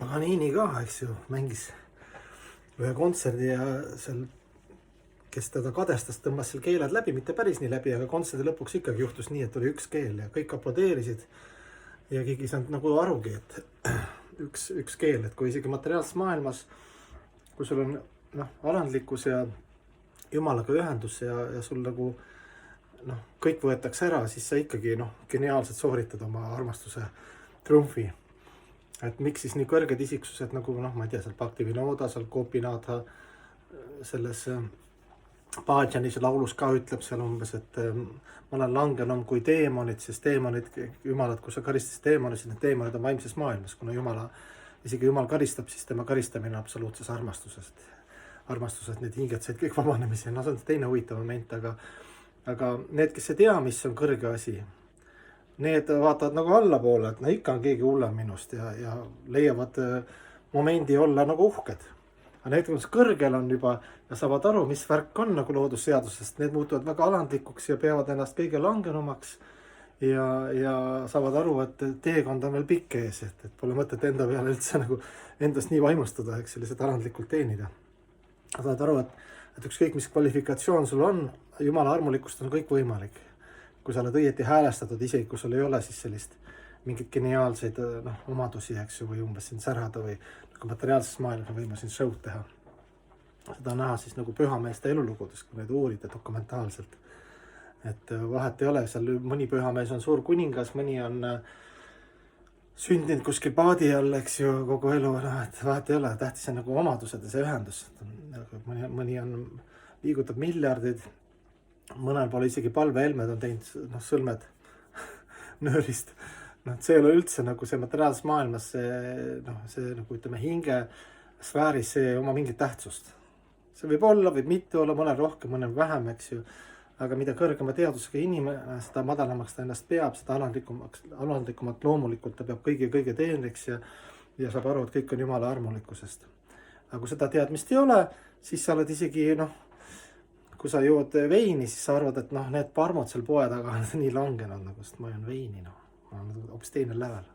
Paganini ka, eks ju, mängis ühe kontserdi ja seal, kes teda kadestas, tõmbas seal keeled läbi, mitte päris nii läbi, aga kontserdi lõpuks ikkagi juhtus nii, et oli üks keel ja kõik aplodeerisid. Ja keegi ei saanud nagu arugi, et üks keel, et kui isegi materiaalses maailmas, kui sul on alandlikkus ja jumalaga ühendus ja sul nagu kõik võetakse ära, siis sa ikkagi geniaalselt sooritad oma armastuse triumfi. Et miks siis nii kõrged isiksused nagu ma ei tea, seal Bhaktivinoda, seal Gopinatha, selles Bhajanis laulus ka ütleb seal umbes, et ma olen langenum kui teemonid, sest teemonid, jumalad, kui sa karistasid teemonisid, need teemonid on vaimses maailmas, kuna isegi jumal karistab, siis tema karistamine absoluutses armastusest. Armastused, need hinged said kõik vabanemisi, see on teine huvitav moment, aga need, kes ei tea, mis on kõrge asi, need vaatavad nagu allapoole, et ikka on keegi hullem minust ja leiavad momendi olla nagu uhked. Aga need, kus kõrgel on juba ja saavad aru, mis värk on nagu loodusseadusest, need muutuvad väga alandlikuks ja peavad ennast kõige langenumaks ja saavad aru, et teekond on veel pikk ees, et pole mõtet enda peale üldse nagu endast nii vaimustada, eks sellised alandlikult teenida. Saad aru, et ükskõik mis kvalifikatsioon sul on, jumala armulikkust on kõik võimalik. Kui sa oled õieti häälestatud, isegi kui sul ei ole siis sellist mingit geniaalseid omadusi, eks ju, või umbes siin särada või nagu materiaalses maailmas me võime siin show'd teha. Seda näha siis nagu pühameeste elulugudes, kui neid uurida dokumentaalselt. Et vahet ei ole, seal mõni pühamees on suur kuningas, mõni on sündinud kuskil paadi all, eks ju, kogu elu, et vahet ei ole, tähtis on nagu omadused ja see ühendus. Mõni on liigutab miljardid, mõnel pole isegi palvehelmed on teinud sõlmed nöörist. See ei ole üldse nagu see materiaalses maailmas, see nagu ütleme hinge sfääris, see oma mingit tähtsust. See võib olla, võib mitte olla, mõnel rohkem, mõnel vähem, eks ju. Aga mida kõrgema teadusega inimene, seda madalamaks ta ennast peab, seda alandlikumat loomulikult ta peab kõige teenriks ja saab aru, et kõik on jumala armulikkusest. Aga kui seda teadmist ei ole, siis sa oled isegi, kui sa jood veini, siis sa arvad, et need parmud seal poe taga on nii langenud, sest ma joon veini, on hoopis teine level.